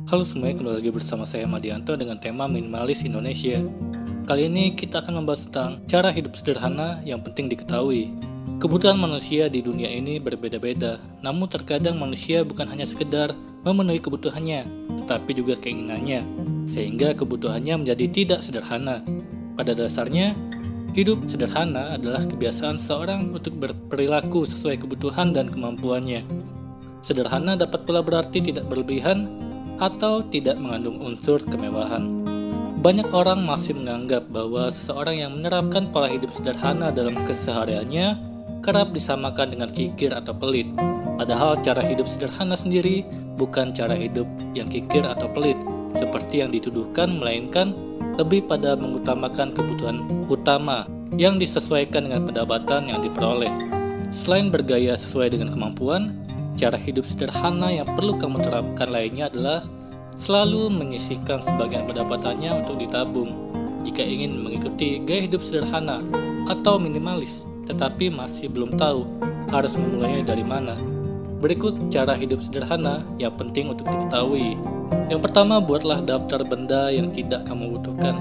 Halo semuanya, kembali lagi bersama saya Madianto dengan tema Minimalis Indonesia. Kali ini kita akan membahas tentang cara hidup sederhana yang penting diketahui. Kebutuhan manusia di dunia ini berbeda-beda, namun terkadang manusia bukan hanya sekedar memenuhi kebutuhannya, tetapi juga keinginannya, sehingga kebutuhannya menjadi tidak sederhana. Pada dasarnya, hidup sederhana adalah kebiasaan seorang untuk berperilaku sesuai kebutuhan dan kemampuannya. Sederhana dapat pula berarti tidak berlebihan atau tidak mengandung unsur kemewahan. Banyak orang masih menganggap bahwa seseorang yang menerapkan pola hidup sederhana dalam kesehariannya kerap disamakan dengan kikir atau pelit. Padahal cara hidup sederhana sendiri bukan cara hidup yang kikir atau pelit, seperti yang dituduhkan, melainkan lebih pada mengutamakan kebutuhan utama yang disesuaikan dengan pendapatan yang diperoleh. Selain bergaya sesuai dengan kemampuan, cara hidup sederhana yang perlu kamu terapkan lainnya adalah selalu menyisihkan sebagian pendapatannya untuk ditabung. Jika ingin mengikuti gaya hidup sederhana atau minimalis, tetapi masih belum tahu harus memulainya dari mana, berikut cara hidup sederhana yang penting untuk diketahui. Yang pertama, buatlah daftar benda yang tidak kamu butuhkan.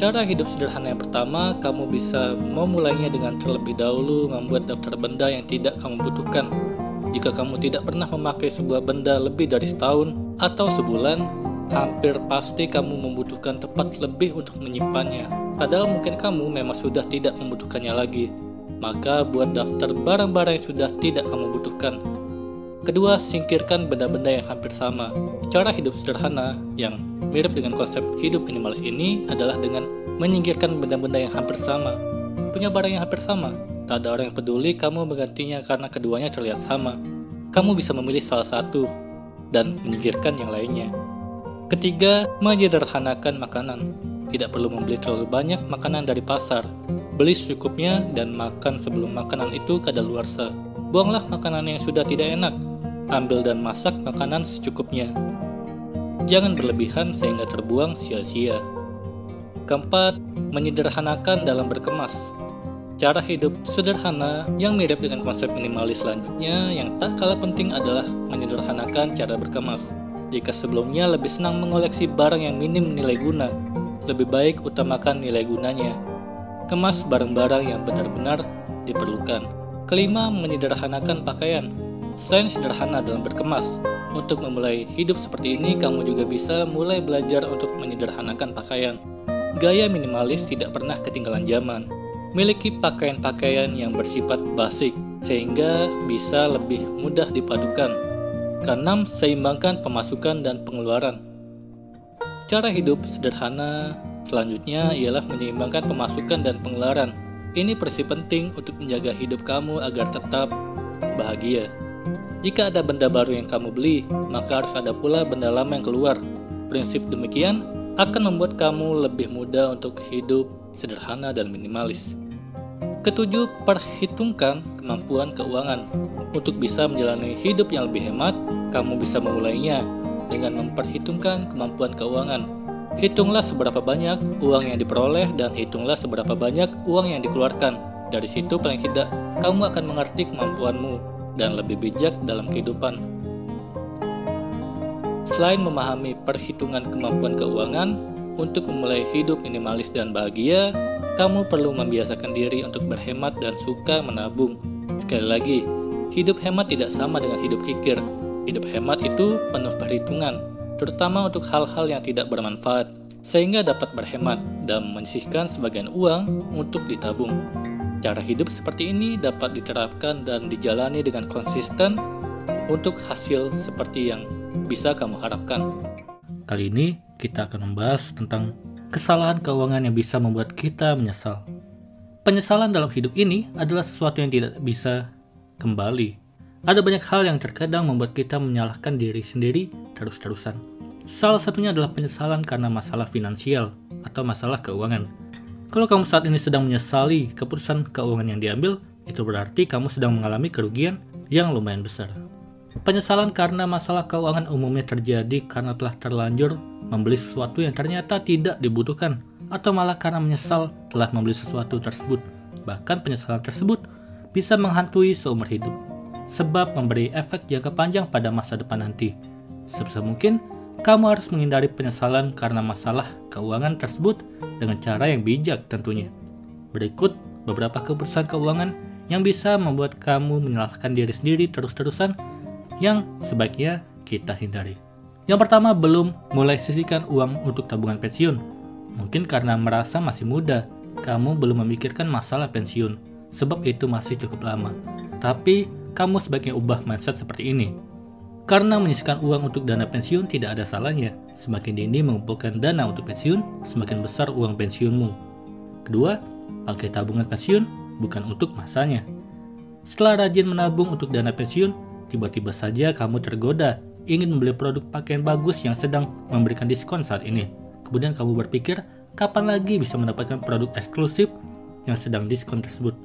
Cara hidup sederhana yang pertama, kamu bisa memulainya dengan terlebih dahulu membuat daftar benda yang tidak kamu butuhkan. Jika kamu tidak pernah memakai sebuah benda lebih dari setahun atau sebulan, hampir pasti kamu membutuhkan tempat lebih untuk menyimpannya. Padahal mungkin kamu memang sudah tidak membutuhkannya lagi. Maka buat daftar barang-barang yang sudah tidak kamu butuhkan. Kedua, singkirkan benda-benda yang hampir sama. Cara hidup sederhana yang mirip dengan konsep hidup minimalis ini adalah dengan menyingkirkan benda-benda yang hampir sama. Punya barang yang hampir sama, tak ada orang yang peduli kamu menggantinya karena keduanya terlihat sama. Kamu bisa memilih salah satu dan menyingkirkan yang lainnya. Ketiga, menyederhanakan makanan. Tidak perlu membeli terlalu banyak makanan dari pasar. Beli secukupnya dan makan sebelum makanan itu kadaluarsa. Buanglah makanan yang sudah tidak enak. Ambil dan masak makanan secukupnya. Jangan berlebihan sehingga terbuang sia-sia. Keempat, menyederhanakan dalam berkemas. Cara hidup sederhana yang mirip dengan konsep minimalis selanjutnya yang tak kalah penting adalah menyederhanakan cara berkemas. Jika sebelumnya lebih senang mengoleksi barang yang minim nilai guna, lebih baik utamakan nilai gunanya. Kemas barang-barang yang benar-benar diperlukan. Kelima, menyederhanakan pakaian. Selain sederhana dalam berkemas, untuk memulai hidup seperti ini kamu juga bisa mulai belajar untuk menyederhanakan pakaian. Gaya minimalis tidak pernah ketinggalan zaman. Miliki pakaian-pakaian yang bersifat basic sehingga bisa lebih mudah dipadukan. Keenam, seimbangkan pemasukan dan pengeluaran. Cara hidup sederhana selanjutnya ialah menyeimbangkan pemasukan dan pengeluaran. Ini prinsip penting untuk menjaga hidup kamu agar tetap bahagia. Jika ada benda baru yang kamu beli, maka harus ada pula benda lama yang keluar. Prinsip demikian akan membuat kamu lebih mudah untuk hidup sederhana dan minimalis. Ketujuh, perhitungkan kemampuan keuangan. Untuk bisa menjalani hidup yang lebih hemat, kamu bisa memulainya dengan memperhitungkan kemampuan keuangan. Hitunglah seberapa banyak uang yang diperoleh dan hitunglah seberapa banyak uang yang dikeluarkan. Dari situ paling tidak kamu akan mengerti kemampuanmu dan lebih bijak dalam kehidupan. Selain memahami perhitungan kemampuan keuangan, untuk memulai hidup minimalis dan bahagia, kamu perlu membiasakan diri untuk berhemat dan suka menabung. Sekali lagi, hidup hemat tidak sama dengan hidup kikir. Hidup hemat itu penuh perhitungan, terutama untuk hal-hal yang tidak bermanfaat, sehingga dapat berhemat dan menyisihkan sebagian uang untuk ditabung. Cara hidup seperti ini dapat diterapkan dan dijalani dengan konsisten untuk hasil seperti yang bisa kamu harapkan. Kali ini kita akan membahas tentang kesalahan keuangan yang bisa membuat kita menyesal. Penyesalan dalam hidup ini adalah sesuatu yang tidak bisa kembali. Ada banyak hal yang terkadang membuat kita menyalahkan diri sendiri terus-terusan. Salah satunya adalah penyesalan karena masalah finansial atau masalah keuangan. Kalau kamu saat ini sedang menyesali keputusan keuangan yang diambil, itu berarti kamu sedang mengalami kerugian yang lumayan besar. Penyesalan karena masalah keuangan umumnya terjadi karena telah terlanjur membeli sesuatu yang ternyata tidak dibutuhkan, atau malah karena menyesal telah membeli sesuatu tersebut. Bahkan penyesalan tersebut bisa menghantui seumur hidup, sebab memberi efek jangka panjang pada masa depan nanti. Sebisa mungkin, kamu harus menghindari penyesalan karena masalah keuangan tersebut dengan cara yang bijak tentunya. Berikut beberapa keputusan keuangan yang bisa membuat kamu menyalahkan diri sendiri terus-terusan yang sebaiknya kita hindari. Yang pertama, belum mulai sisihkan uang untuk tabungan pensiun. Mungkin karena merasa masih muda, kamu belum memikirkan masalah pensiun, sebab itu masih cukup lama. Tapi, kamu sebaiknya ubah mindset seperti ini. Karena menyisihkan uang untuk dana pensiun tidak ada salahnya. Semakin dini mengumpulkan dana untuk pensiun, semakin besar uang pensiunmu. Kedua, pakai tabungan pensiun bukan untuk masanya. Setelah rajin menabung untuk dana pensiun, tiba-tiba saja kamu tergoda ingin membeli produk pakaian bagus yang sedang memberikan diskon saat ini. Kemudian kamu berpikir, kapan lagi bisa mendapatkan produk eksklusif yang sedang diskon tersebut.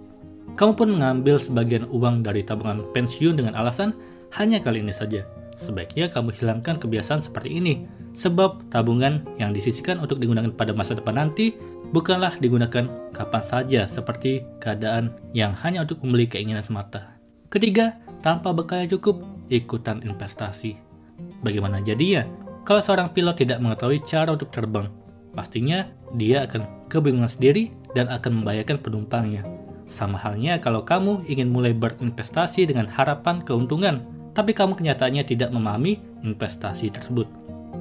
Kamu pun mengambil sebagian uang dari tabungan pensiun dengan alasan, hanya kali ini saja. Sebaiknya kamu hilangkan kebiasaan seperti ini, sebab tabungan yang disisihkan untuk digunakan pada masa depan nanti bukanlah digunakan kapan saja seperti keadaan yang hanya untuk membeli keinginan semata. Ketiga, tanpa bekal yang cukup, ikutan investasi. Bagaimana jadinya? Kalau seorang pilot tidak mengetahui cara untuk terbang, pastinya dia akan kebingungan sendiri dan akan membahayakan penumpangnya. Sama halnya kalau kamu ingin mulai berinvestasi dengan harapan keuntungan, tapi kamu kenyataannya tidak memahami investasi tersebut.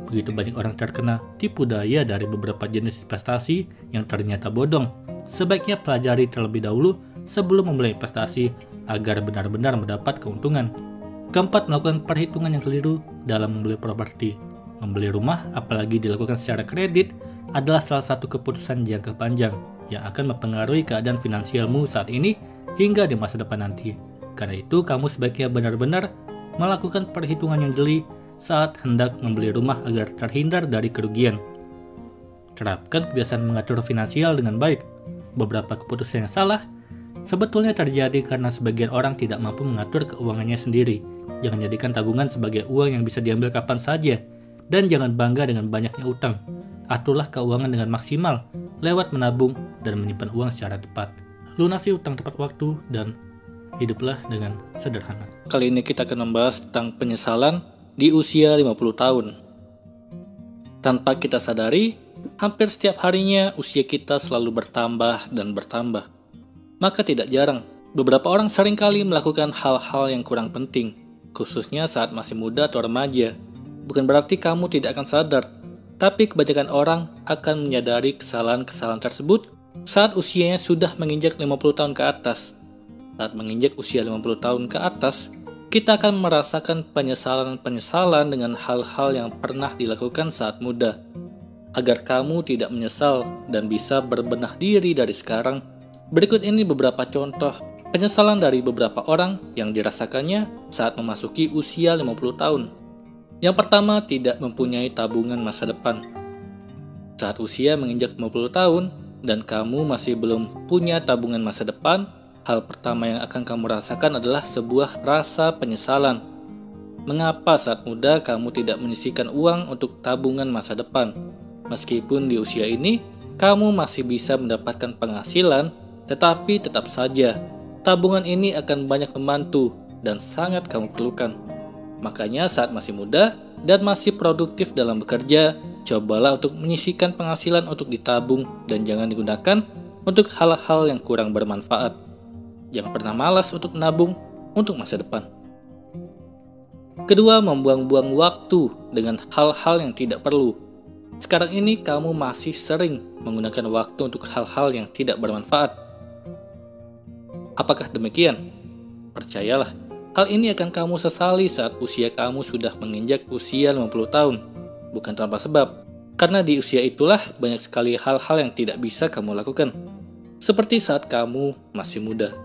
Begitu banyak orang terkena tipu daya dari beberapa jenis investasi yang ternyata bodong. Sebaiknya pelajari terlebih dahulu sebelum memulai investasi agar benar-benar mendapat keuntungan. Keempat, melakukan perhitungan yang keliru dalam membeli properti. Membeli rumah, apalagi dilakukan secara kredit, adalah salah satu keputusan jangka panjang yang akan mempengaruhi keadaan finansialmu saat ini hingga di masa depan nanti. Karena itu, kamu sebaiknya benar-benar melakukan perhitungan yang jeli saat hendak membeli rumah agar terhindar dari kerugian. Terapkan kebiasaan mengatur finansial dengan baik. Beberapa keputusan yang salah sebetulnya terjadi karena sebagian orang tidak mampu mengatur keuangannya sendiri. Jangan jadikan tabungan sebagai uang yang bisa diambil kapan saja. Dan jangan bangga dengan banyaknya utang. Aturlah keuangan dengan maksimal lewat menabung dan menyimpan uang secara tepat. Lunasi utang tepat waktu dan hiduplah dengan sederhana. Kali ini kita akan membahas tentang penyesalan di usia 50 tahun. Tanpa kita sadari, hampir setiap harinya usia kita selalu bertambah dan bertambah. Maka tidak jarang, beberapa orang seringkali melakukan hal-hal yang kurang penting, khususnya saat masih muda atau remaja. Bukan berarti kamu tidak akan sadar, tapi kebanyakan orang akan menyadari kesalahan-kesalahan tersebut saat usianya sudah menginjak 50 tahun ke atas. Saat menginjak usia 50 tahun ke atas, kita akan merasakan penyesalan-penyesalan dengan hal-hal yang pernah dilakukan saat muda. Agar kamu tidak menyesal dan bisa berbenah diri dari sekarang, berikut ini beberapa contoh penyesalan dari beberapa orang yang dirasakannya saat memasuki usia 50 tahun. Yang pertama, tidak mempunyai tabungan masa depan. Saat usia menginjak 50 tahun dan kamu masih belum punya tabungan masa depan, hal pertama yang akan kamu rasakan adalah sebuah rasa penyesalan. Mengapa saat muda kamu tidak menyisihkan uang untuk tabungan masa depan? Meskipun di usia ini, kamu masih bisa mendapatkan penghasilan, tetapi tetap saja, tabungan ini akan banyak membantu dan sangat kamu perlukan. Makanya saat masih muda dan masih produktif dalam bekerja, cobalah untuk menyisihkan penghasilan untuk ditabung dan jangan digunakan untuk hal-hal yang kurang bermanfaat. Jangan pernah malas untuk menabung untuk masa depan. Kedua, membuang-buang waktu dengan hal-hal yang tidak perlu. Sekarang ini kamu masih sering menggunakan waktu untuk hal-hal yang tidak bermanfaat. Apakah demikian? Percayalah, hal ini akan kamu sesali saat usia kamu sudah menginjak usia 50 tahun. Bukan tanpa sebab, karena di usia itulah banyak sekali hal-hal yang tidak bisa kamu lakukan. Seperti saat kamu masih muda.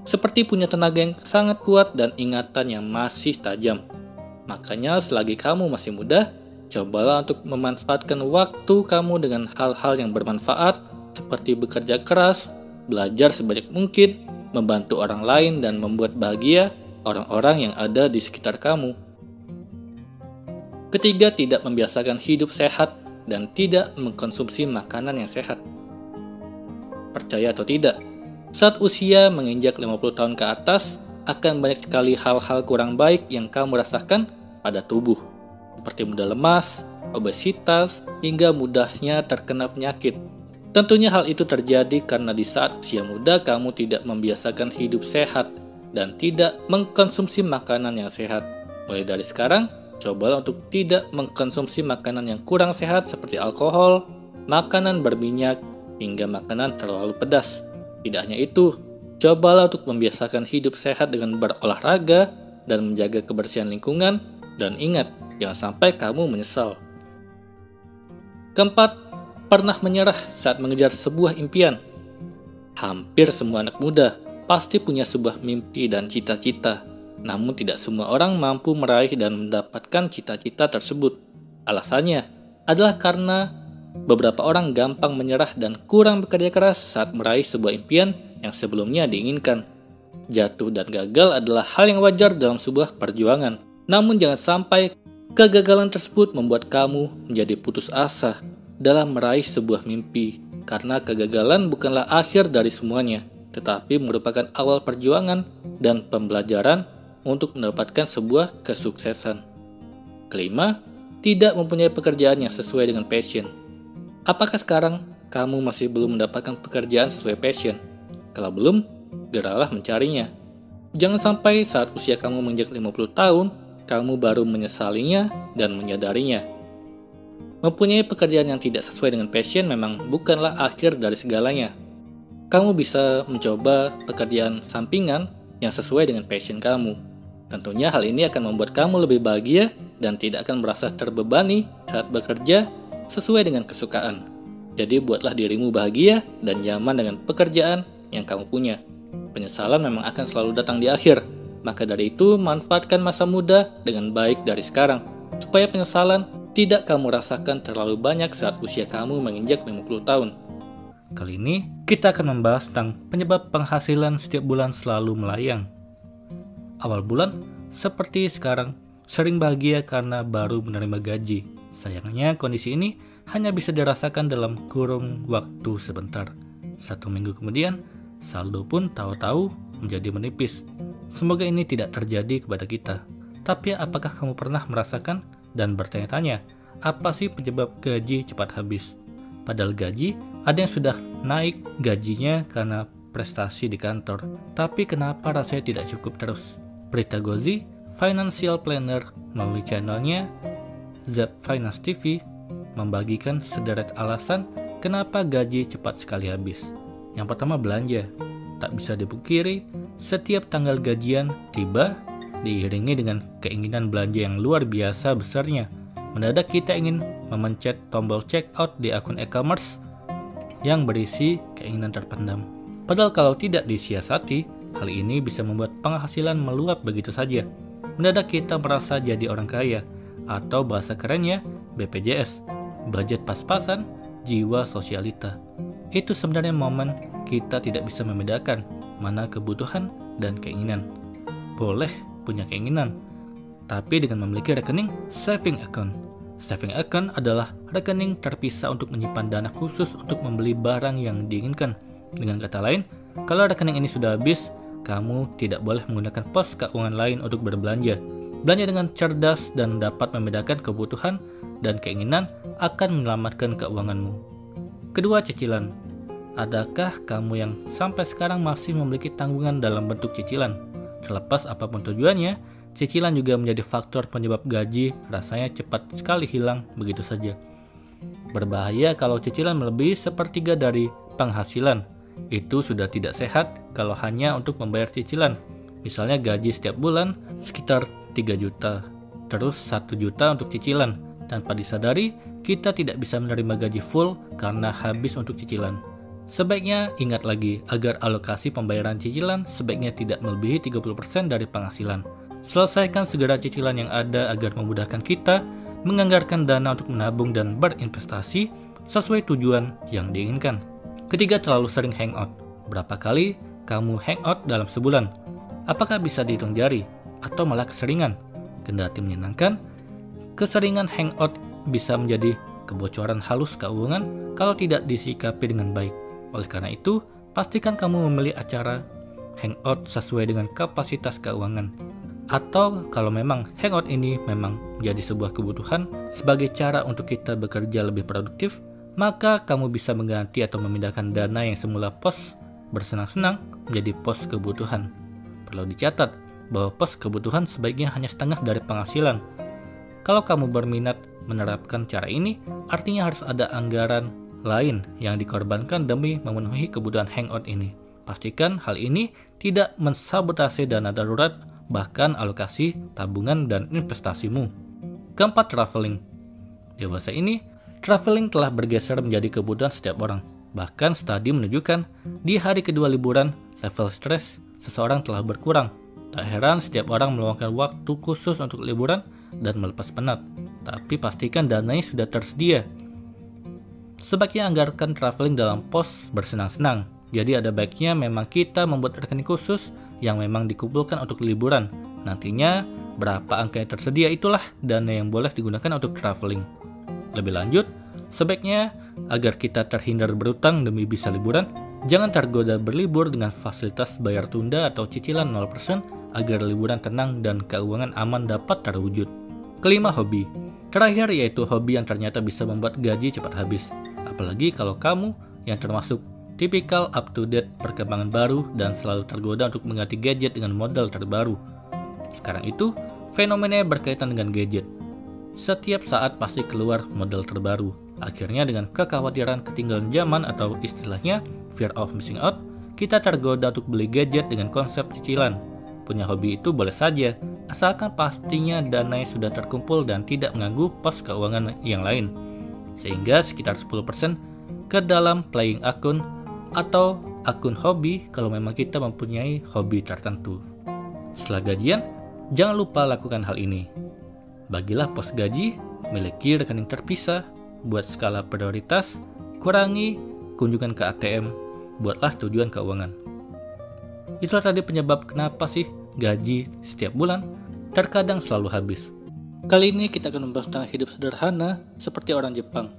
Seperti punya tenaga yang sangat kuat dan ingatan yang masih tajam. Makanya selagi kamu masih muda, cobalah untuk memanfaatkan waktu kamu dengan hal-hal yang bermanfaat, seperti bekerja keras, belajar sebanyak mungkin, membantu orang lain dan membuat bahagia orang-orang yang ada di sekitar kamu. Ketiga, tidak membiasakan hidup sehat dan tidak mengkonsumsi makanan yang sehat. Percaya atau tidak, saat usia menginjak 50 tahun ke atas, akan banyak sekali hal-hal kurang baik yang kamu rasakan pada tubuh. seperti mudah lemas, obesitas, hingga mudahnya terkena penyakit. Tentunya hal itu terjadi karena di saat usia muda kamu tidak membiasakan hidup sehat dan tidak mengkonsumsi makanan yang sehat. Mulai dari sekarang, cobalah untuk tidak mengkonsumsi makanan yang kurang sehat seperti alkohol, makanan berminyak, hingga makanan terlalu pedas. Tidak hanya itu, cobalah untuk membiasakan hidup sehat dengan berolahraga dan menjaga kebersihan lingkungan, dan ingat, jangan sampai kamu menyesal. Keempat, pernah menyerah saat mengejar sebuah impian. Hampir semua anak muda pasti punya sebuah mimpi dan cita-cita, namun tidak semua orang mampu meraih dan mendapatkan cita-cita tersebut. Alasannya adalah karena beberapa orang gampang menyerah dan kurang bekerja keras saat meraih sebuah impian yang sebelumnya diinginkan. Jatuh dan gagal adalah hal yang wajar dalam sebuah perjuangan. Namun jangan sampai kegagalan tersebut membuat kamu menjadi putus asa dalam meraih sebuah mimpi. Karena kegagalan bukanlah akhir dari semuanya, tetapi merupakan awal perjuangan dan pembelajaran untuk mendapatkan sebuah kesuksesan. Kelima, tidak mempunyai pekerjaan yang sesuai dengan passion. Apakah sekarang kamu masih belum mendapatkan pekerjaan sesuai passion? Kalau belum, geralah mencarinya. Jangan sampai saat usia kamu menginjak 50 tahun, kamu baru menyesalinya dan menyadarinya. Mempunyai pekerjaan yang tidak sesuai dengan passion memang bukanlah akhir dari segalanya. Kamu bisa mencoba pekerjaan sampingan yang sesuai dengan passion kamu. Tentunya hal ini akan membuat kamu lebih bahagia dan tidak akan merasa terbebani saat bekerja sesuai dengan kesukaan. Jadi buatlah dirimu bahagia dan nyaman dengan pekerjaan yang kamu punya. Penyesalan memang akan selalu datang di akhir. Maka dari itu, manfaatkan masa muda dengan baik dari sekarang, supaya penyesalan tidak kamu rasakan terlalu banyak saat usia kamu menginjak 50 tahun. Kali ini, kita akan membahas tentang penyebab penghasilan setiap bulan selalu melayang. Awal bulan, seperti sekarang, sering bahagia karena baru menerima gaji. Sayangnya, kondisi ini hanya bisa dirasakan dalam kurung waktu sebentar. 1 minggu kemudian, saldo pun tahu-tahu menjadi menipis. Semoga ini tidak terjadi kepada kita. Tapi apakah kamu pernah merasakan dan bertanya-tanya, apa sih penyebab gaji cepat habis? Padahal gaji, ada yang sudah naik gajinya karena prestasi di kantor. Tapi kenapa rasanya tidak cukup terus? Prita Gozi, financial planner, melalui channelnya Zap Finance TV, membagikan sederet alasan kenapa gaji cepat sekali habis. Yang pertama, belanja. Tak bisa dipungkiri, setiap tanggal gajian tiba diiringi dengan keinginan belanja yang luar biasa besarnya. Mendadak kita ingin memencet tombol check out di akun e-commerce yang berisi keinginan terpendam. Padahal kalau tidak disiasati, hal ini bisa membuat penghasilan meluap begitu saja. Mendadak kita merasa jadi orang kaya, atau bahasa kerennya BPJS, budget pas-pasan, jiwa sosialita. Itu sebenarnya momen kita tidak bisa membedakan mana kebutuhan dan keinginan. Boleh punya keinginan, tapi dengan memiliki rekening saving account. Saving account adalah rekening terpisah untuk menyimpan dana khusus untuk membeli barang yang diinginkan. Dengan kata lain, kalau rekening ini sudah habis, kamu tidak boleh menggunakan pos keuangan lain untuk berbelanja. Belanja dengan cerdas dan dapat membedakan kebutuhan dan keinginan akan menyelamatkan keuanganmu. Kedua, cicilan. Adakah kamu yang sampai sekarang masih memiliki tanggungan dalam bentuk cicilan? Terlepas apapun tujuannya, cicilan juga menjadi faktor penyebab gaji rasanya cepat sekali hilang begitu saja. Berbahaya kalau cicilan melebihi 1/3 dari penghasilan. Itu sudah tidak sehat kalau hanya untuk membayar cicilan. Misalnya gaji setiap bulan sekitar 3 juta, terus 1 juta untuk cicilan. Tanpa disadari, kita tidak bisa menerima gaji full karena habis untuk cicilan. Sebaiknya ingat lagi agar alokasi pembayaran cicilan sebaiknya tidak melebihi 30% dari penghasilan. Selesaikan segera cicilan yang ada agar memudahkan kita menganggarkan dana untuk menabung dan berinvestasi sesuai tujuan yang diinginkan. Ketiga, terlalu sering hangout. Berapa kali kamu hangout dalam sebulan? Apakah bisa dihitung jari atau malah keseringan? Kendati menyenangkan, keseringan hangout bisa menjadi kebocoran halus keuangan kalau tidak disikapi dengan baik. Oleh karena itu, pastikan kamu memilih acara hangout sesuai dengan kapasitas keuangan. Atau kalau memang hangout ini memang menjadi sebuah kebutuhan sebagai cara untuk kita bekerja lebih produktif, maka kamu bisa mengganti atau memindahkan dana yang semula pos bersenang-senang menjadi pos kebutuhan. Perlu dicatat bahwa pos kebutuhan sebaiknya hanya setengah dari penghasilan. Kalau kamu berminat menerapkan cara ini, artinya harus ada anggaran lain yang dikorbankan demi memenuhi kebutuhan hangout ini. Pastikan hal ini tidak mensabotase dana darurat, bahkan alokasi, tabungan, dan investasimu. Keempat, traveling. Di masa ini, traveling telah bergeser menjadi kebutuhan setiap orang. Bahkan studi menunjukkan di hari kedua liburan, level stres seseorang telah berkurang. Tak heran setiap orang meluangkan waktu khusus untuk liburan dan melepas penat. Tapi pastikan dananya sudah tersedia. Sebaiknya anggarkan traveling dalam pos bersenang-senang. Jadi ada baiknya memang kita membuat rekening khusus yang memang dikumpulkan untuk liburan. Nantinya berapa angka yang tersedia itulah dana yang boleh digunakan untuk traveling. Lebih lanjut, sebaiknya agar kita terhindar berutang demi bisa liburan, jangan tergoda berlibur dengan fasilitas bayar tunda atau cicilan 0% agar liburan tenang dan keuangan aman dapat terwujud. Kelima, hobi. Terakhir yaitu hobi yang ternyata bisa membuat gaji cepat habis. Apalagi kalau kamu yang termasuk tipikal up-to-date perkembangan baru dan selalu tergoda untuk mengganti gadget dengan model terbaru. Sekarang itu, fenomena berkaitan dengan gadget. Setiap saat pasti keluar model terbaru. Akhirnya dengan kekhawatiran ketinggalan zaman atau istilahnya fear of missing out, kita tergoda untuk beli gadget dengan konsep cicilan. Punya hobi itu boleh saja, asalkan pastinya dananya sudah terkumpul dan tidak mengganggu pos keuangan yang lain. Sehingga sekitar 10% ke dalam playing akun atau akun hobi kalau memang kita mempunyai hobi tertentu. Setelah gajian, jangan lupa lakukan hal ini. Bagilah pos gaji, miliki rekening terpisah, buat skala prioritas, kurangi kunjungan ke ATM, buatlah tujuan keuangan. Itulah tadi penyebab kenapa sih gaji setiap bulan terkadang selalu habis. Kali ini kita akan membahas tentang hidup sederhana seperti orang Jepang.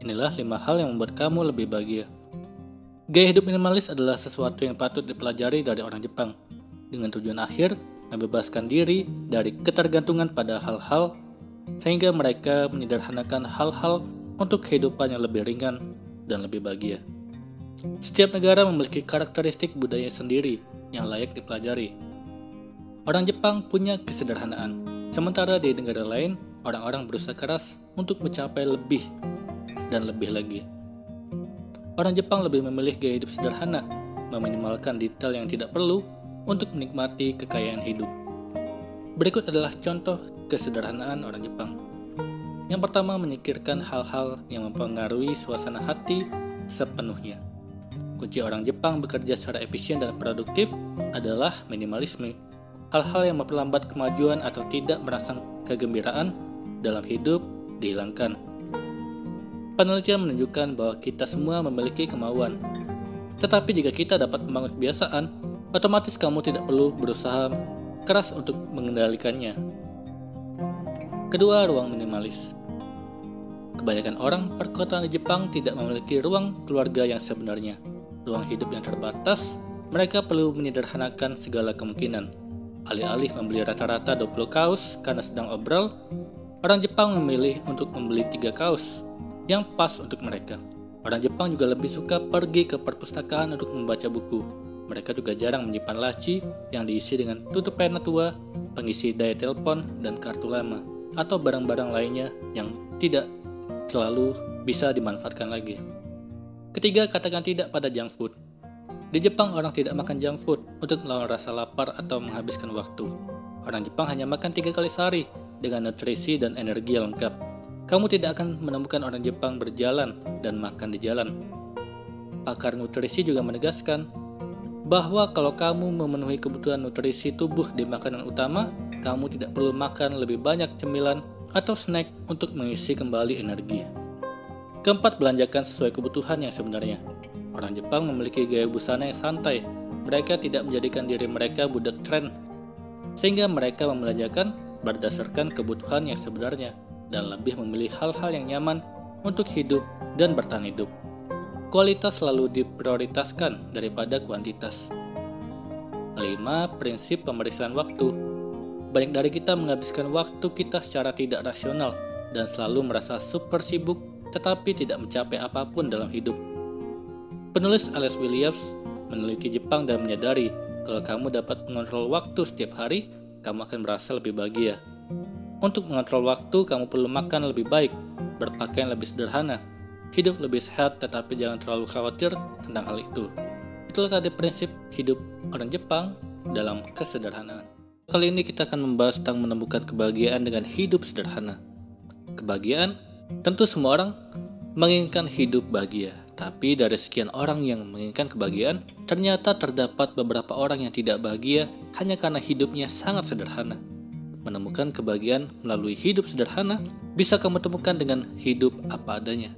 Inilah 5 hal yang membuat kamu lebih bahagia. Gaya hidup minimalis adalah sesuatu yang patut dipelajari dari orang Jepang, dengan tujuan akhir membebaskan diri dari ketergantungan pada hal-hal, sehingga mereka menyederhanakan hal-hal untuk kehidupan yang lebih ringan dan lebih bahagia. Setiap negara memiliki karakteristik budaya sendiri yang layak dipelajari. Orang Jepang punya kesederhanaan, sementara di negara lain, orang-orang berusaha keras untuk mencapai lebih dan lebih lagi. Orang Jepang lebih memilih gaya hidup sederhana, meminimalkan detail yang tidak perlu untuk menikmati kekayaan hidup. Berikut adalah contoh kesederhanaan orang Jepang. Yang pertama, menyingkirkan hal-hal yang mempengaruhi suasana hati sepenuhnya. Kunci orang Jepang bekerja secara efisien dan produktif adalah minimalisme. Hal-hal yang memperlambat kemajuan atau tidak merangsang kegembiraan dalam hidup dihilangkan. Penelitian menunjukkan bahwa kita semua memiliki kemauan. Tetapi jika kita dapat membangun kebiasaan, otomatis kamu tidak perlu berusaha keras untuk mengendalikannya. Kedua, ruang minimalis. Kebanyakan orang perkotaan di Jepang tidak memiliki ruang keluarga yang sebenarnya. Ruang hidup yang terbatas, mereka perlu menyederhanakan segala kemungkinan. Alih-alih membeli rata-rata 20 kaos karena sedang obral, orang Jepang memilih untuk membeli 3 kaos yang pas untuk mereka. Orang Jepang juga lebih suka pergi ke perpustakaan untuk membaca buku. Mereka juga jarang menyimpan laci yang diisi dengan tutup pena tua, pengisi daya telepon, dan kartu lama, atau barang-barang lainnya yang tidak selalu bisa dimanfaatkan lagi. Ketiga, katakan tidak pada junk food. Di Jepang, orang tidak makan junk food untuk melawan rasa lapar atau menghabiskan waktu. Orang Jepang hanya makan 3 kali sehari dengan nutrisi dan energi yang lengkap. Kamu tidak akan menemukan orang Jepang berjalan dan makan di jalan. Pakar nutrisi juga menegaskan bahwa kalau kamu memenuhi kebutuhan nutrisi tubuh di makanan utama, kamu tidak perlu makan lebih banyak cemilan atau snack untuk mengisi kembali energi. Keempat, belanjakan sesuai kebutuhan yang sebenarnya. Orang Jepang memiliki gaya busana yang santai. Mereka tidak menjadikan diri mereka budak tren, sehingga mereka membelanjakan berdasarkan kebutuhan yang sebenarnya dan lebih memilih hal-hal yang nyaman untuk hidup dan bertahan hidup. Kualitas selalu diprioritaskan daripada kuantitas. 5. Prinsip pemeriksaan waktu. Banyak dari kita menghabiskan waktu kita secara tidak rasional dan selalu merasa super sibuk tetapi tidak mencapai apapun dalam hidup. Penulis Alex Williams meneliti Jepang dan menyadari kalau kamu dapat mengontrol waktu setiap hari, kamu akan merasa lebih bahagia. Untuk mengontrol waktu, kamu perlu makan lebih baik, berpakaian lebih sederhana, hidup lebih sehat tetapi jangan terlalu khawatir tentang hal itu. Itulah tadi prinsip hidup orang Jepang dalam kesederhanaan. Kali ini kita akan membahas tentang menemukan kebahagiaan dengan hidup sederhana. Kebahagiaan, tentu semua orang menginginkan hidup bahagia. Tapi dari sekian orang yang menginginkan kebahagiaan, ternyata terdapat beberapa orang yang tidak bahagia hanya karena hidupnya sangat sederhana. Menemukan kebahagiaan melalui hidup sederhana bisa kamu temukan dengan hidup apa adanya.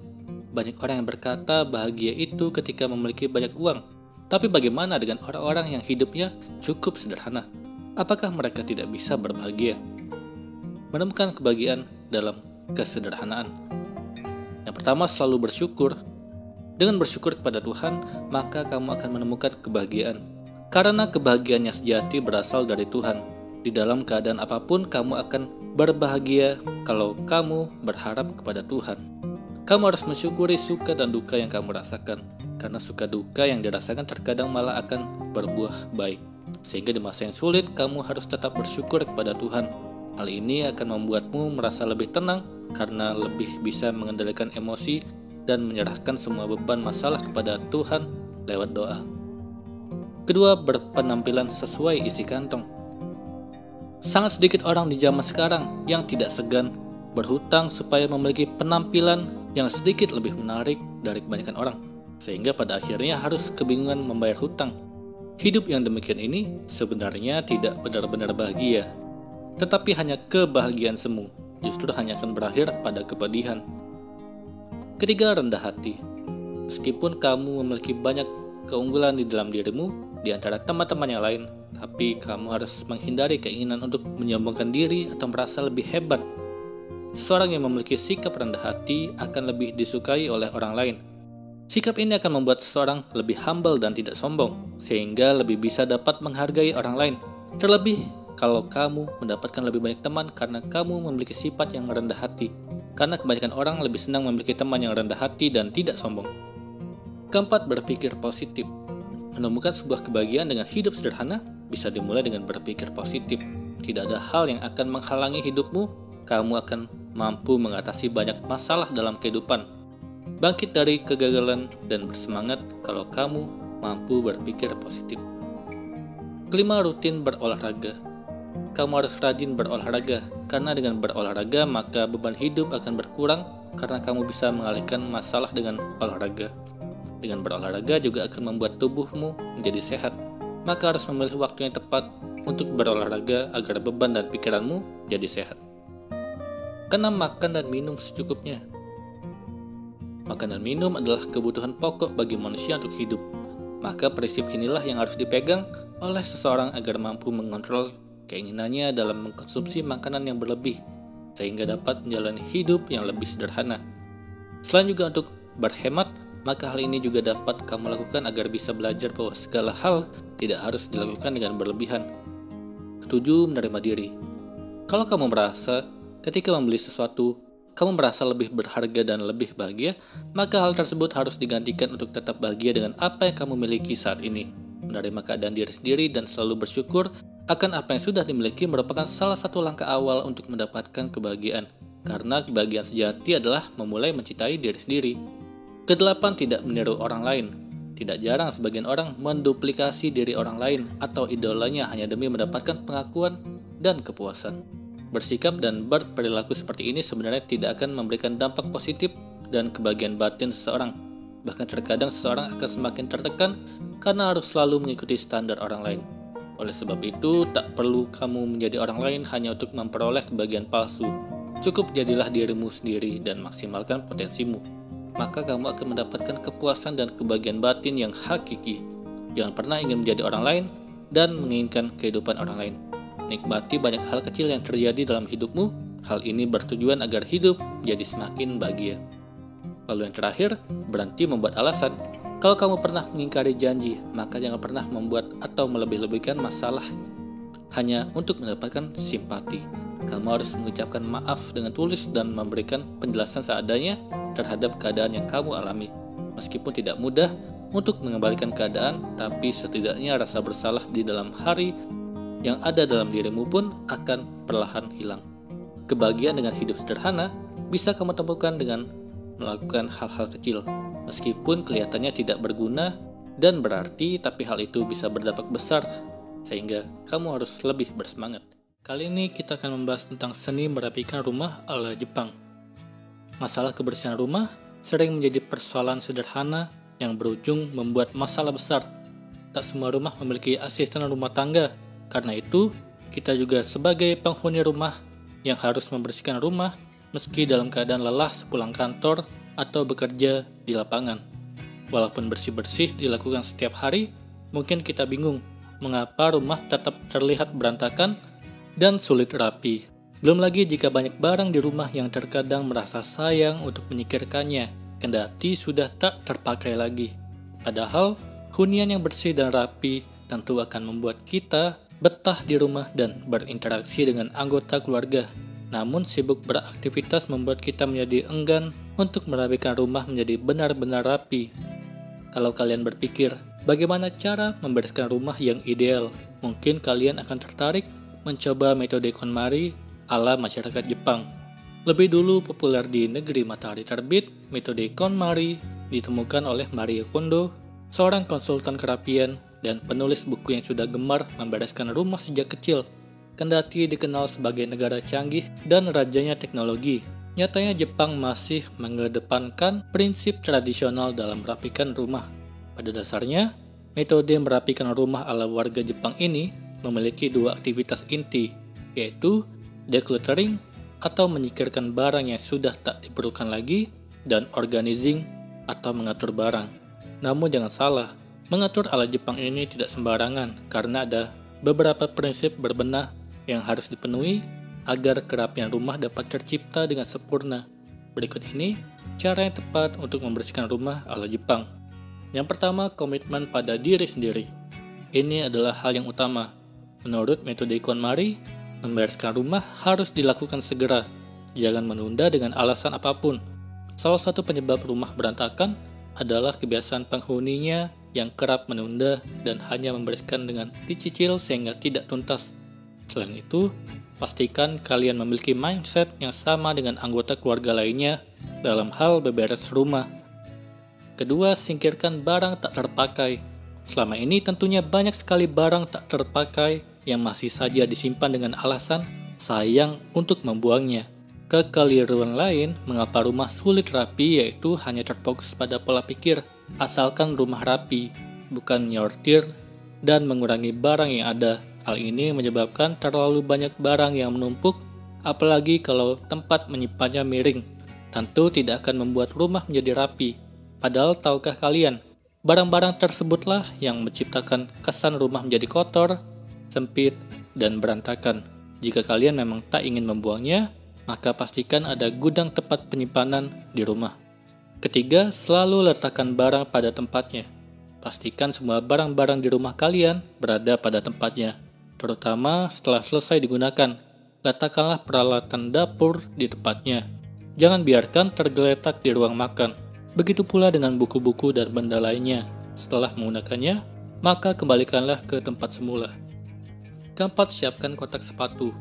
Banyak orang yang berkata bahagia itu ketika memiliki banyak uang. Tapi bagaimana dengan orang-orang yang hidupnya cukup sederhana? Apakah mereka tidak bisa berbahagia? Menemukan kebahagiaan dalam kesederhanaan. Yang pertama, selalu bersyukur. Dengan bersyukur kepada Tuhan, maka kamu akan menemukan kebahagiaan. Karena kebahagiaan yang sejati berasal dari Tuhan. Di dalam keadaan apapun, kamu akan berbahagia kalau kamu berharap kepada Tuhan. Kamu harus mensyukuri suka dan duka yang kamu rasakan. Karena suka duka yang dirasakan terkadang malah akan berbuah baik. Sehingga di masa yang sulit, kamu harus tetap bersyukur kepada Tuhan. Hal ini akan membuatmu merasa lebih tenang karena lebih bisa mengendalikan emosi dan menyerahkan semua beban masalah kepada Tuhan lewat doa. Kedua, berpenampilan sesuai isi kantong. Sangat sedikit orang di zaman sekarang yang tidak segan berhutang supaya memiliki penampilan yang sedikit lebih menarik dari kebanyakan orang, sehingga pada akhirnya harus kebingungan membayar hutang. Hidup yang demikian ini sebenarnya tidak benar-benar bahagia, tetapi hanya kebahagiaan semu, justru hanya akan berakhir pada kepedihan. Ketiga, rendah hati. Meskipun kamu memiliki banyak keunggulan di dalam dirimu di antara teman-teman yang lain, tapi kamu harus menghindari keinginan untuk menyombongkan diri atau merasa lebih hebat. Seseorang yang memiliki sikap rendah hati akan lebih disukai oleh orang lain. Sikap ini akan membuat seseorang lebih humble dan tidak sombong, sehingga lebih bisa dapat menghargai orang lain. Terlebih, kalau kamu mendapatkan lebih banyak teman karena kamu memiliki sifat yang rendah hati, karena kebanyakan orang lebih senang memiliki teman yang rendah hati dan tidak sombong. Keempat, berpikir positif. Menemukan sebuah kebahagiaan dengan hidup sederhana bisa dimulai dengan berpikir positif. Tidak ada hal yang akan menghalangi hidupmu, kamu akan mampu mengatasi banyak masalah dalam kehidupan. Bangkit dari kegagalan dan bersemangat kalau kamu mampu berpikir positif. Kelima, rutin berolahraga. Kamu harus rajin berolahraga, karena dengan berolahraga maka beban hidup akan berkurang karena kamu bisa mengalihkan masalah dengan olahraga. Dengan berolahraga juga akan membuat tubuhmu menjadi sehat. Maka harus memilih waktu yang tepat untuk berolahraga agar beban dan pikiranmu jadi sehat. Keenam, makan dan minum secukupnya. Makan dan minum adalah kebutuhan pokok bagi manusia untuk hidup. Maka prinsip inilah yang harus dipegang oleh seseorang agar mampu mengontrol keinginannya dalam mengkonsumsi makanan yang berlebih, sehingga dapat menjalani hidup yang lebih sederhana. Selain juga untuk berhemat, maka hal ini juga dapat kamu lakukan agar bisa belajar bahwa segala hal tidak harus dilakukan dengan berlebihan. Ketujuh, menerima diri. Kalau kamu merasa ketika membeli sesuatu, kamu merasa lebih berharga dan lebih bahagia, maka hal tersebut harus digantikan untuk tetap bahagia dengan apa yang kamu miliki saat ini. Menerima keadaan diri sendiri dan selalu bersyukur akan apa yang sudah dimiliki merupakan salah satu langkah awal untuk mendapatkan kebahagiaan. Karena kebahagiaan sejati adalah memulai mencintai diri sendiri. Kedelapan, tidak meniru orang lain. Tidak jarang sebagian orang menduplikasi diri orang lain atau idolanya hanya demi mendapatkan pengakuan dan kepuasan. Bersikap dan berperilaku seperti ini sebenarnya tidak akan memberikan dampak positif dan kebahagiaan batin seseorang. Bahkan terkadang seseorang akan semakin tertekan karena harus selalu mengikuti standar orang lain. Oleh sebab itu, tak perlu kamu menjadi orang lain hanya untuk memperoleh kebahagiaan palsu. Cukup jadilah dirimu sendiri dan maksimalkan potensimu. Maka kamu akan mendapatkan kepuasan dan kebahagiaan batin yang hakiki. Jangan pernah ingin menjadi orang lain dan menginginkan kehidupan orang lain. Nikmati banyak hal kecil yang terjadi dalam hidupmu. Hal ini bertujuan agar hidup jadi semakin bahagia. Lalu yang terakhir, berhenti membuat alasan. Kalau kamu pernah mengingkari janji, maka jangan pernah membuat atau melebih-lebihkan masalah. hanya untuk mendapatkan simpati. Kamu harus mengucapkan maaf dengan tulus dan memberikan penjelasan seadanya terhadap keadaan yang kamu alami. Meskipun tidak mudah untuk mengembalikan keadaan, tapi setidaknya rasa bersalah di dalam hari yang ada dalam dirimu pun akan perlahan hilang. Kebahagiaan dengan hidup sederhana bisa kamu temukan dengan melakukan hal-hal kecil, meskipun kelihatannya tidak berguna dan berarti, tapi hal itu bisa berdampak besar, sehingga kamu harus lebih bersemangat. Kali ini kita akan membahas tentang seni merapikan rumah ala Jepang. Masalah kebersihan rumah sering menjadi persoalan sederhana yang berujung membuat masalah besar. Tak semua rumah memiliki asisten rumah tangga, karena itu kita juga sebagai penghuni rumah yang harus membersihkan rumah meski dalam keadaan lelah sepulang kantor atau bekerja di lapangan. Walaupun bersih-bersih dilakukan setiap hari, mungkin kita bingung mengapa rumah tetap terlihat berantakan dan sulit rapi. Belum lagi jika banyak barang di rumah yang terkadang merasa sayang untuk menyingkirkannya, kendati sudah tak terpakai lagi. Padahal, hunian yang bersih dan rapi tentu akan membuat kita betah di rumah dan berinteraksi dengan anggota keluarga. Namun sibuk beraktivitas membuat kita menjadi enggan untuk merapikan rumah menjadi benar-benar rapi. Kalau kalian berpikir, bagaimana cara membereskan rumah yang ideal? Mungkin kalian akan tertarik mencoba metode KonMari ala masyarakat Jepang. Lebih dulu populer di negeri matahari terbit, metode KonMari ditemukan oleh Marie Kondo, seorang konsultan kerapian dan penulis buku yang sudah gemar membereskan rumah sejak kecil. Kendati dikenal sebagai negara canggih dan rajanya teknologi, nyatanya Jepang masih mengedepankan prinsip tradisional dalam merapikan rumah. Pada dasarnya, metode merapikan rumah ala warga Jepang ini memiliki dua aktivitas inti, yaitu decluttering atau menyingkirkan barang yang sudah tak diperlukan lagi, dan organizing atau mengatur barang. Namun jangan salah, mengatur ala Jepang ini tidak sembarangan karena ada beberapa prinsip berbenah yang harus dipenuhi agar kerapian rumah dapat tercipta dengan sempurna. Berikut ini cara yang tepat untuk membersihkan rumah ala Jepang. Yang pertama, komitmen pada diri sendiri. Ini adalah hal yang utama. Menurut metode KonMari, membereskan rumah harus dilakukan segera. Jangan menunda dengan alasan apapun. Salah satu penyebab rumah berantakan adalah kebiasaan penghuninya yang kerap menunda dan hanya membereskan dengan dicicil sehingga tidak tuntas. Selain itu, pastikan kalian memiliki mindset yang sama dengan anggota keluarga lainnya dalam hal beberes rumah. Kedua, singkirkan barang tak terpakai. Selama ini tentunya banyak sekali barang tak terpakai yang masih saja disimpan dengan alasan sayang untuk membuangnya. Kekeliruan lain mengapa rumah sulit rapi yaitu hanya terfokus pada pola pikir asalkan rumah rapi, bukan menyortir dan mengurangi barang yang ada. Hal ini menyebabkan terlalu banyak barang yang menumpuk, apalagi kalau tempat menyimpannya miring. Tentu tidak akan membuat rumah menjadi rapi. Padahal tahukah kalian, barang-barang tersebutlah yang menciptakan kesan rumah menjadi kotor, sempit, dan berantakan. Jika kalian memang tak ingin membuangnya, maka pastikan ada gudang tempat penyimpanan di rumah. Ketiga, selalu letakkan barang pada tempatnya. Pastikan semua barang-barang di rumah kalian berada pada tempatnya, terutama setelah selesai digunakan. Letakkanlah peralatan dapur di tempatnya. Jangan biarkan tergeletak di ruang makan. Begitu pula dengan buku-buku dan benda lainnya. Setelah menggunakannya, maka kembalikanlah ke tempat semula. Keempat, siapkan kotak sepatu.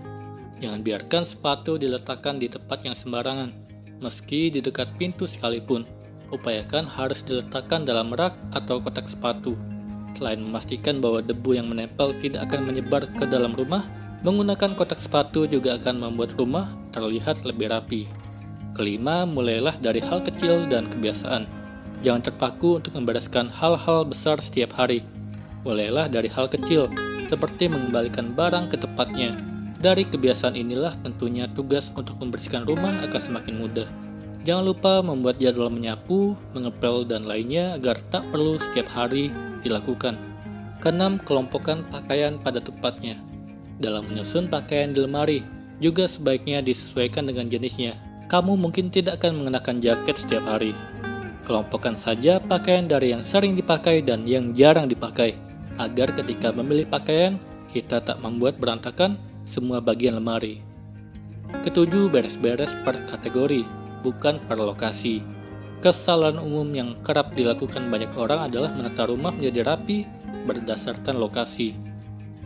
Jangan biarkan sepatu diletakkan di tempat yang sembarangan. Meski di dekat pintu sekalipun, upayakan harus diletakkan dalam rak atau kotak sepatu. Selain memastikan bahwa debu yang menempel tidak akan menyebar ke dalam rumah, menggunakan kotak sepatu juga akan membuat rumah terlihat lebih rapi. Kelima, mulailah dari hal kecil dan kebiasaan. Jangan terpaku untuk membereskan hal-hal besar setiap hari. Mulailah dari hal kecil, seperti mengembalikan barang ke tempatnya. Dari kebiasaan inilah tentunya tugas untuk membersihkan rumah akan semakin mudah. Jangan lupa membuat jadwal menyapu, mengepel, dan lainnya agar tak perlu setiap hari dilakukan. Keenam, kelompokkan pakaian pada tempatnya. Dalam menyusun pakaian di lemari, juga sebaiknya disesuaikan dengan jenisnya. Kamu mungkin tidak akan mengenakan jaket setiap hari. Kelompokkan saja pakaian dari yang sering dipakai dan yang jarang dipakai, agar ketika memilih pakaian, kita tak membuat berantakan semua bagian lemari. Ketujuh, beres-beres per kategori, bukan per lokasi. Kesalahan umum yang kerap dilakukan banyak orang adalah menata rumah menjadi rapi berdasarkan lokasi.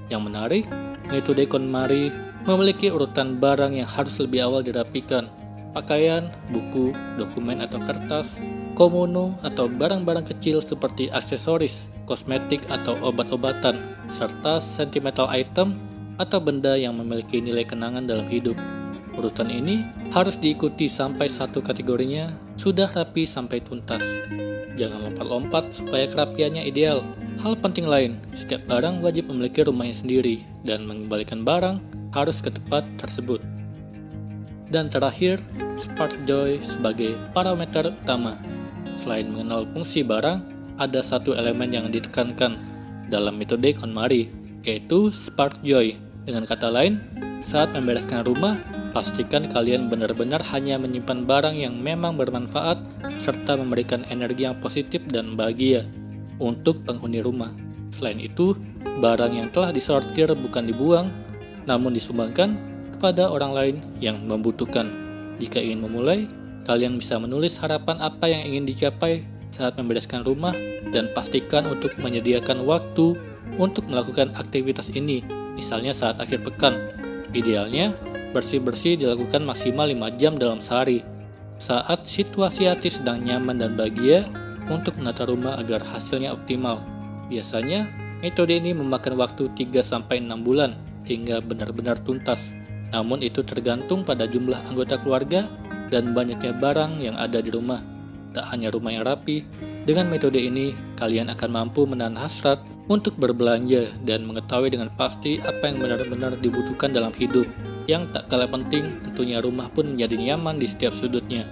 Yang menarik, metode KonMari memiliki urutan barang yang harus lebih awal dirapikan. Pakaian, buku, dokumen atau kertas, komono atau barang-barang kecil seperti aksesoris, kosmetik atau obat-obatan, serta sentimental item atau benda yang memiliki nilai kenangan dalam hidup. Urutan ini harus diikuti sampai satu kategorinya sudah rapi sampai tuntas. Jangan lompat-lompat supaya kerapiannya ideal. Hal penting lain, setiap barang wajib memiliki rumahnya sendiri dan mengembalikan barang harus ke tempat tersebut. Dan terakhir, Spark Joy sebagai parameter utama. Selain mengenal fungsi barang, ada satu elemen yang ditekankan dalam metode KonMari, yaitu Spark Joy. Dengan kata lain, saat membereskan rumah, pastikan kalian benar-benar hanya menyimpan barang yang memang bermanfaat serta memberikan energi yang positif dan bahagia untuk penghuni rumah. Selain itu, barang yang telah disortir bukan dibuang, namun disumbangkan kepada orang lain yang membutuhkan. Jika ingin memulai, kalian bisa menulis harapan apa yang ingin dicapai saat membereskan rumah dan pastikan untuk menyediakan waktu untuk melakukan aktivitas ini, misalnya saat akhir pekan. Idealnya, bersih-bersih dilakukan maksimal 5 jam dalam sehari, saat situasi hati sedang nyaman dan bahagia untuk menata rumah agar hasilnya optimal. Biasanya, metode ini memakan waktu 3-6 bulan hingga benar-benar tuntas. Namun itu tergantung pada jumlah anggota keluarga dan banyaknya barang yang ada di rumah. Tak hanya rumah yang rapi, dengan metode ini kalian akan mampu menahan hasrat untuk berbelanja dan mengetahui dengan pasti apa yang benar-benar dibutuhkan dalam hidup. Yang tak kalah penting, tentunya rumah pun menjadi nyaman di setiap sudutnya.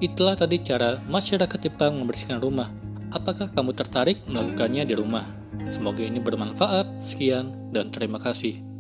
Itulah tadi cara masyarakat Jepang membersihkan rumah. Apakah kamu tertarik melakukannya di rumah? Semoga ini bermanfaat. Sekian dan terima kasih.